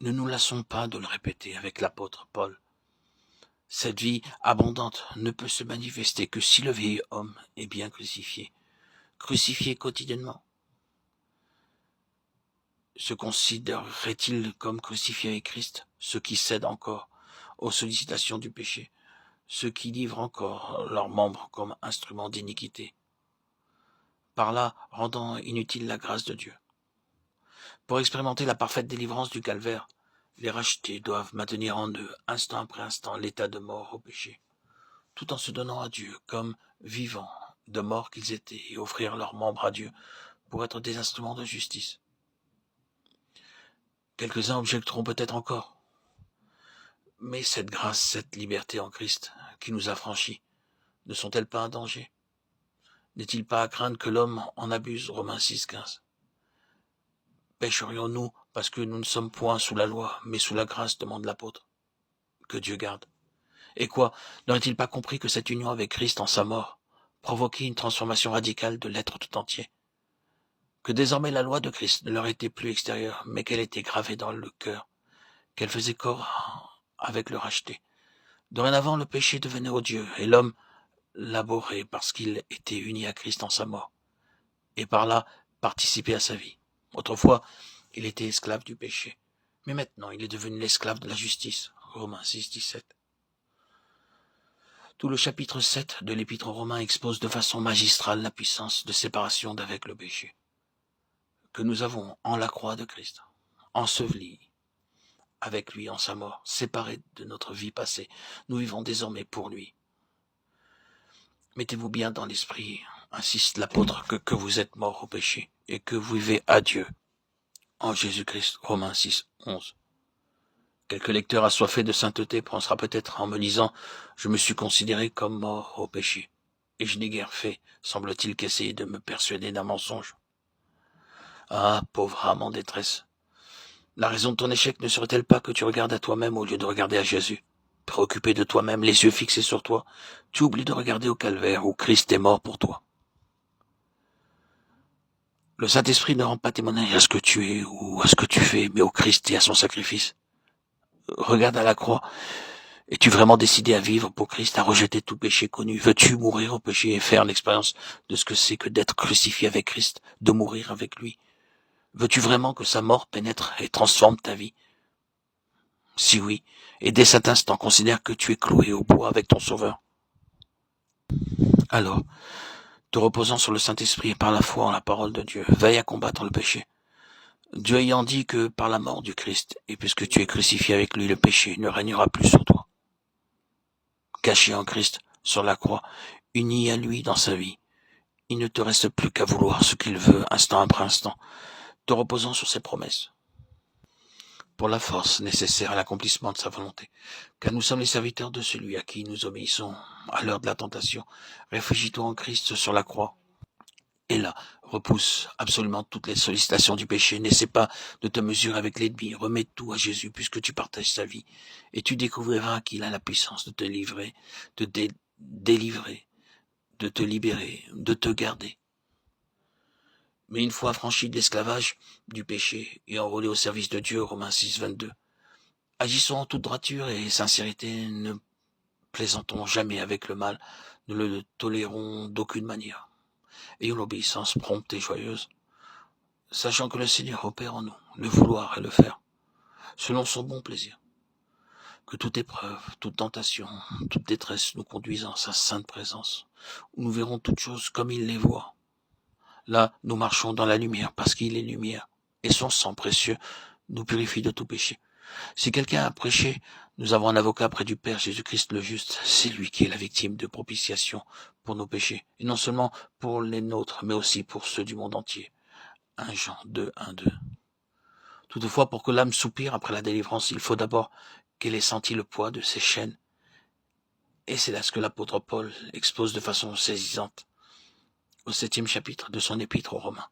Ne nous lassons pas de le répéter avec l'apôtre Paul. Cette vie abondante ne peut se manifester que si le vieil homme est bien crucifié quotidiennement. Se considérerait-il comme crucifié avec Christ ceux qui cèdent encore aux sollicitations du péché, ceux qui livrent encore leurs membres comme instruments d'iniquité, par là rendant inutile la grâce de Dieu? Pour expérimenter la parfaite délivrance du calvaire, les rachetés doivent maintenir en eux, instant après instant, l'état de mort au péché, tout en se donnant à Dieu comme vivants, de mort qu'ils étaient, et offrir leurs membres à Dieu pour être des instruments de justice. Quelques-uns objecteront peut-être encore. Mais cette grâce, cette liberté en Christ qui nous a franchis, ne sont-elles pas un danger? N'est-il pas à craindre que l'homme en abuse? Romains 6,15. Pécherions-nous parce que nous ne sommes point sous la loi, mais sous la grâce, demande l'apôtre? Que Dieu garde. Et quoi, n'aurait-il pas compris que cette union avec Christ en sa mort provoquait une transformation radicale de l'être tout entier? Que désormais la loi de Christ ne leur était plus extérieure, mais qu'elle était gravée dans le cœur, qu'elle faisait corps avec le racheté. Dorénavant, le péché devenait odieux, et l'homme l'abhorrait parce qu'il était uni à Christ en sa mort, et par là participait à sa vie. Autrefois, il était esclave du péché, mais maintenant il est devenu l'esclave de la justice. Romains 6, 17. Tout le chapitre 7 de l'Épître aux Romains expose de façon magistrale la puissance de séparation d'avec le péché, que nous avons en la croix de Christ, enseveli avec lui en sa mort, séparés de notre vie passée. Nous vivons désormais pour lui. Mettez-vous bien dans l'esprit, insiste l'apôtre, que vous êtes morts au péché et que vous vivez à Dieu en Jésus-Christ. Romains 6, 11. Quelque lecteur assoiffé de sainteté pensera peut-être en me lisant « Je me suis considéré comme mort au péché, et je n'ai guère fait, semble-t-il, qu'essayer de me persuader d'un mensonge. » Ah, pauvre âme en détresse, la raison de ton échec ne serait-elle pas que tu regardes à toi-même au lieu de regarder à Jésus? Préoccupé de toi-même, les yeux fixés sur toi, tu oublies de regarder au calvaire où Christ est mort pour toi. Le Saint-Esprit ne rend pas témoignage à ce que tu es ou à ce que tu fais, mais au Christ et à son sacrifice. Regarde à la croix. Es-tu vraiment décidé à vivre pour Christ, à rejeter tout péché connu? Veux-tu mourir au péché et faire l'expérience de ce que c'est que d'être crucifié avec Christ, de mourir avec lui? Veux-tu vraiment que sa mort pénètre et transforme ta vie? Si oui, et dès cet instant, considère que tu es cloué au bois avec ton Sauveur. Alors, te reposant sur le Saint-Esprit et par la foi en la parole de Dieu, veille à combattre le péché. Dieu ayant dit que par la mort du Christ, et puisque tu es crucifié avec lui, le péché ne régnera plus sur toi. Caché en Christ, sur la croix, uni à lui dans sa vie, il ne te reste plus qu'à vouloir ce qu'il veut, instant après instant, te reposant sur ses promesses, pour la force nécessaire à l'accomplissement de sa volonté, car nous sommes les serviteurs de celui à qui nous obéissons à l'heure de la tentation. Réfugie-toi en Christ sur la croix, et là, repousse absolument toutes les sollicitations du péché. N'essaie pas de te mesurer avec l'ennemi. Remets tout à Jésus puisque tu partages sa vie. Et tu découvriras qu'il a la puissance de te livrer, de te délivrer, de te libérer, de te garder. Mais une fois affranchi de l'esclavage du péché et enrôlé au service de Dieu, Romains 6, 22, agissons en toute droiture et sincérité, ne plaisantons jamais avec le mal, ne le tolérons d'aucune manière. Ayons l'obéissance prompte et joyeuse, sachant que le Seigneur opère en nous le vouloir et le faire, selon son bon plaisir. Que toute épreuve, toute tentation, toute détresse nous conduise en sa sainte présence, où nous verrons toutes choses comme il les voit. Là, nous marchons dans la lumière parce qu'il est lumière, et son sang précieux nous purifie de tout péché. Si quelqu'un a péché, nous avons un avocat près du Père, Jésus-Christ le juste. C'est lui qui est la victime de propitiation pour nos péchés, et non seulement pour les nôtres, mais aussi pour ceux du monde entier. 1 Jean 2, 1, 2. Toutefois, pour que l'âme soupire après la délivrance, il faut d'abord qu'elle ait senti le poids de ses chaînes. Et c'est là ce que l'apôtre Paul expose de façon saisissante au 7e chapitre de son épître aux Romains.